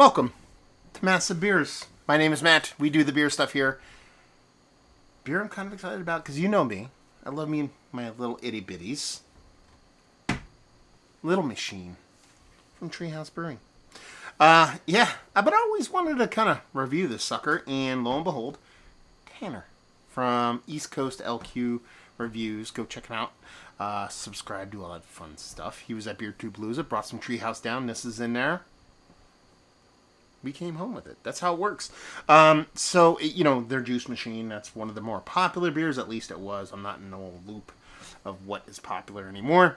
Welcome to Massive Beers. My name is Matt. We do the beer stuff here. Beer I'm kind of excited about because you know me. I love me my little itty bitties. Little Machine from Treehouse Brewing. But I always wanted to kind of review this sucker, and lo and behold, Tanner from East Coast LQ Reviews. Go check him out. Subscribe to all that fun stuff. He was at Beer Tube Blues. It brought some Treehouse down. This is in there. We came home with it. That's how it works. Their Juice Machine, that's one of the more popular beers. At least it was. I'm not in no loop of what is popular anymore.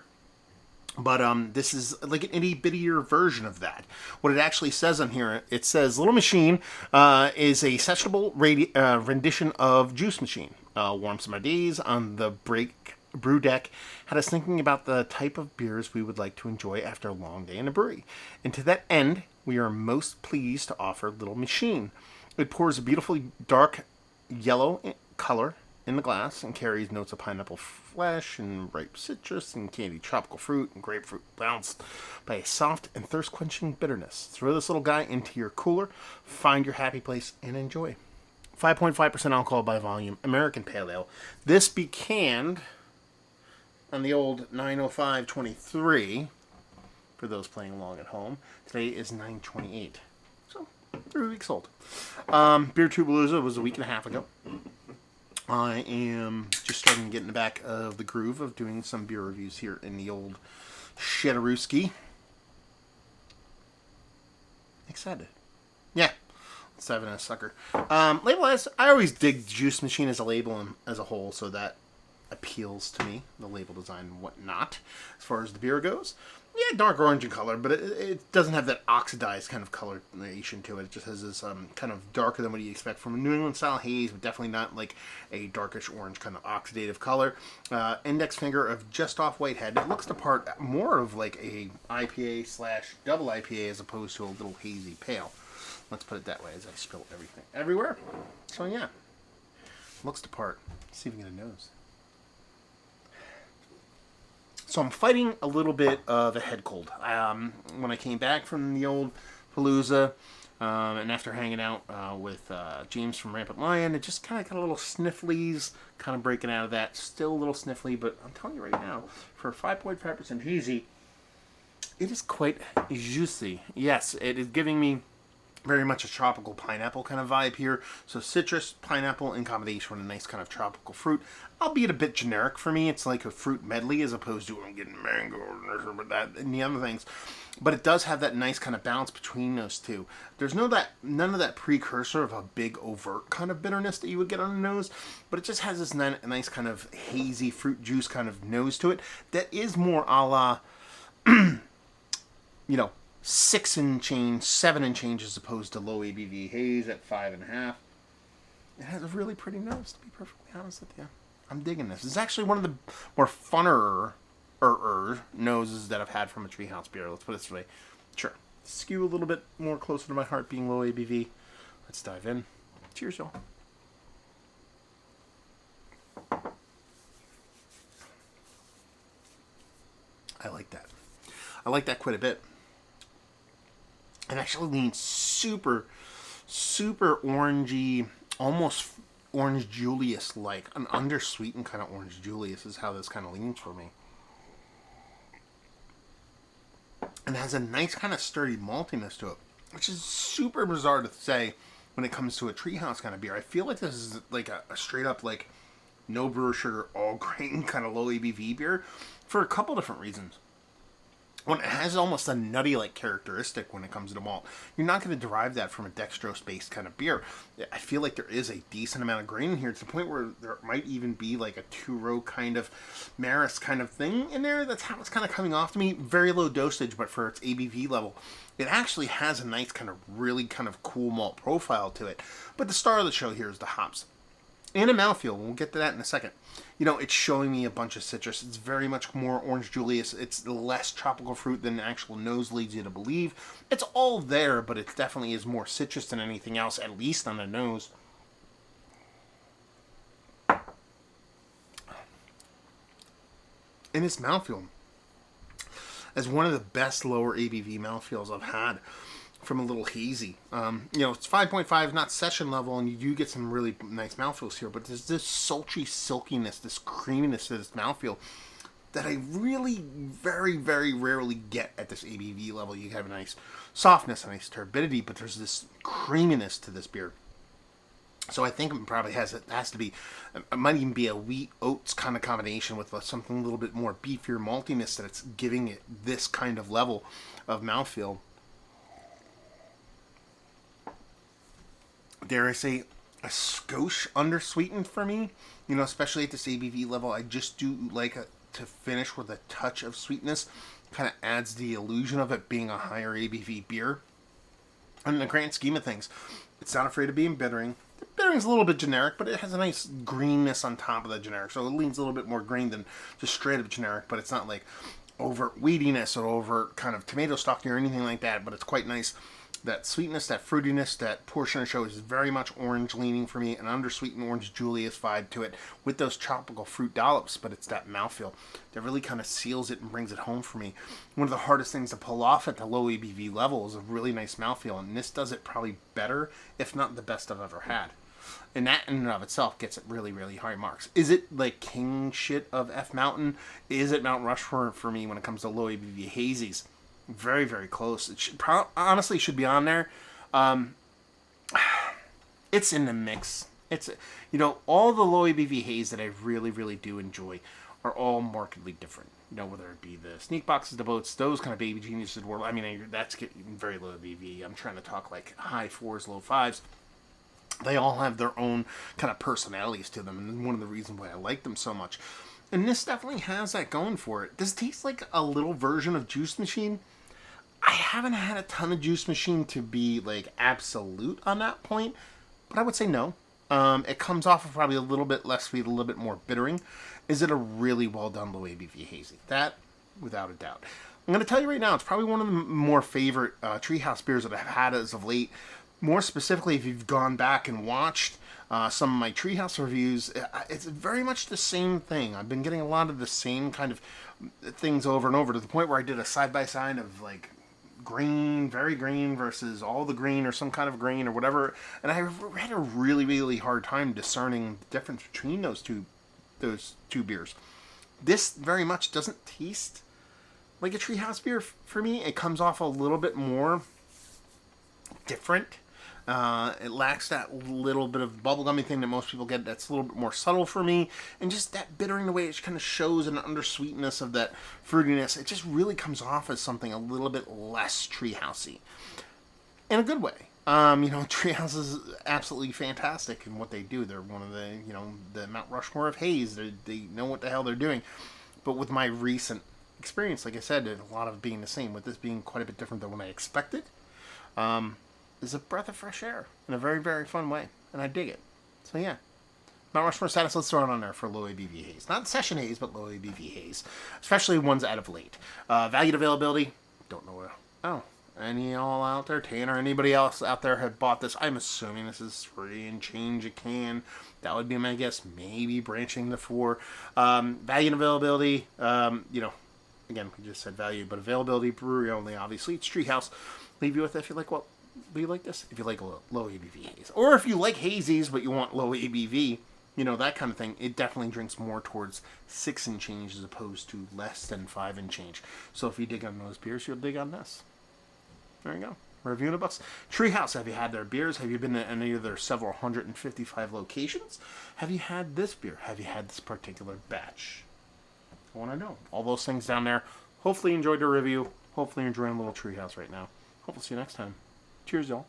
But this is like an itty bittier version of that. What it actually says on here, it says Little Machine is a sessionable rendition of Juice Machine. Warm summer days on the brew deck had us thinking about the type of beers we would like to enjoy after a long day in a brewery. And to that end, we are most pleased to offer Little Machine. It pours a beautiful dark yellow color in the glass and carries notes of pineapple flesh and ripe citrus and candied tropical fruit and grapefruit balanced by a soft and thirst-quenching bitterness. Throw this little guy into your cooler, find your happy place, and enjoy. 5.5% alcohol by volume, American Pale Ale. This be canned on the old 90523 for those playing along at home. Today is 9/28, so 3 weeks old. Beer Tube Blues was a week and a half ago. I am just starting to get in the back of the groove of doing some beer reviews here in the old Shedderooski. Excited. Yeah. Let's dive into a sucker. Label-wise, I always dig Juice Machine as a label and as a whole, so that appeals to me, the label design and whatnot. As far as the beer goes, yeah, dark orange in color, but it doesn't have that oxidized kind of coloration to it. It just has this kind of darker than what you expect from a New England style haze, but definitely not like a darkish orange kind of oxidative color. Index finger of just off white head. It looks the part more of like a IPA / double IPA as opposed to a little hazy pale. Let's put it that way as I spill everything everywhere. So yeah, looks the part. Let's see if we can get a nose. So I'm fighting a little bit of a head cold. When I came back from the old Palooza, and after hanging out with James from Rampant Lion, it just kind of got a little snifflies, kind of breaking out of that. Still a little sniffly, but I'm telling you right now, for 5.5% Hazy, it is quite juicy. Yes, it is giving me very much a tropical pineapple kind of vibe here. So citrus, pineapple in combination with a nice kind of tropical fruit. Albeit a bit generic for me. It's like a fruit medley as opposed to I'm getting mango and that and the other things. But it does have that nice kind of balance between those two. There's none of that precursor of a big overt kind of bitterness that you would get on the nose. But it just has this nice kind of hazy fruit juice kind of nose to it. That is more a la, 6 and change, 7 and change as opposed to low ABV haze at 5.5. It has a really pretty nose, to be perfectly honest with you. I'm digging this. It's actually one of the more funner noses that I've had from a Treehouse beer. Let's put it this way. Sure. Skew a little bit more closer to my heart being low ABV. Let's dive in. Cheers, y'all. I like that. I like that quite a bit. It actually leans super, super orangey, almost Orange Julius-like. An undersweetened kind of Orange Julius is how this kind of leans for me. And it has a nice kind of sturdy maltiness to it, which is super bizarre to say when it comes to a Treehouse kind of beer. I feel like this is like a straight up like no brewer sugar, all grain kind of low ABV beer for a couple different reasons. When it has almost a nutty-like characteristic when it comes to the malt. You're not going to derive that from a dextrose-based kind of beer. I feel like there is a decent amount of grain in here to the point where there might even be like a two-row kind of Maris kind of thing in there. That's how it's kind of coming off to me. Very low dosage, but for its ABV level, it actually has a nice kind of really kind of cool malt profile to it. But the star of the show here is the hops. And a mouthfeel. We'll get to that in a second. It's showing me a bunch of citrus. It's very much more Orange Julius. It's less tropical fruit than actual nose leads you to believe. It's all there, but it definitely is more citrus than anything else, at least on the nose. And its mouthfeel as one of the best lower ABV mouthfeels I've had from a little hazy. It's 5.5, not session level, and you do get some really nice mouthfeels here, but there's this sultry silkiness, this creaminess to this mouthfeel that I really very, very rarely get at this ABV level. You have a nice softness, a nice turbidity, but there's this creaminess to this beer. So I think it probably has to be, it might even be a wheat oats kind of combination with something a little bit more beefier maltiness that it's giving it this kind of level of mouthfeel. Dare I say, a skosh undersweetened for me, especially at this ABV level. I just do like to finish with a touch of sweetness. Kind of adds the illusion of it being a higher ABV beer. And in the grand scheme of things, it's not afraid of being bittering. The bittering's a little bit generic, but it has a nice greenness on top of the generic. So it leans a little bit more green than just straight up generic, but it's not like overt weediness or overt kind of tomato stocky or anything like that, but it's quite nice. That sweetness, that fruitiness, that portion of the show is very much orange leaning for me, an undersweetened orange Julius vibe to it with those tropical fruit dollops, but it's that mouthfeel that really kind of seals it and brings it home for me. One of the hardest things to pull off at the low ABV level is a really nice mouthfeel, and this does it probably better, if not the best I've ever had. And that in and of itself gets it really, really high marks. Is it like king shit of F Mountain? Is it Mount Rushmore for me when it comes to low ABV hazies? Very, very close. It should honestly should be on there. It's in the mix. It's all the low ABV haze that I really, really do enjoy are all markedly different. Whether it be the sneak boxes, the boats, those kind of baby geniuses. I mean, that's getting very low ABV. I'm trying to talk like high 4s, low 5s. They all have their own kind of personalities to them, and one of the reasons why I like them so much. And this definitely has that going for it. Does it taste like a little version of Juice Machine? I haven't had a ton of Juice Machine to be like absolute on that point, but I would say no. It comes off of probably a little bit less sweet, a little bit more bittering. Is it a really well done low ABV hazy? That, without a doubt. I'm going to tell you right now, it's probably one of the more favorite Treehouse beers that I've had as of late. More specifically, if you've gone back and watched some of my Treehouse reviews, it's very much the same thing. I've been getting a lot of the same kind of things over and over, to the point where I did a side-by-side of like green, very green versus all the green or some kind of green or whatever. And I had a really, really hard time discerning the difference between those two beers. This very much doesn't taste like a Treehouse beer for me. It comes off a little bit more different. It lacks that little bit of bubblegummy thing that most people get that's a little bit more subtle for me. And just that bittering, the way it kind of shows an undersweetness of that fruitiness, it just really comes off as something a little bit less Treehousey. In a good way. Treehouse is absolutely fantastic in what they do. They're one of the Mount Rushmore of haze. They know what the hell they're doing. But with my recent experience, like I said, a lot of it being the same, with this being quite a bit different than what I expected, is a breath of fresh air in a very, very fun way. And I dig it. So yeah. Mount Rushmore status, let's throw it on there for low ABV haze. Not session haze, but low ABV haze. Especially ones out of late. Valued availability, don't know where. Oh, any y'all out there, Tanner, anybody else out there have bought this? I'm assuming this is 3 and change a can. That would be my guess. Maybe branching to 4. Value and availability, again, we just said value, but availability, brewery only, obviously. It's Treehouse. Leave you with it if you like do you like this? If you like low ABV haze. Or if you like hazies, but you want low ABV, that kind of thing, it definitely drinks more towards 6 and change as opposed to less than 5 and change. So if you dig on those beers, you'll dig on this. There you go. Reviewing the books. Treehouse, have you had their beers? Have you been to any of their several 155 locations? Have you had this beer? Have you had this particular batch? I want to know. All those things down there. Hopefully you enjoyed the review. Hopefully you're enjoying a little Treehouse right now. Hope we'll see you next time. Cheers, y'all.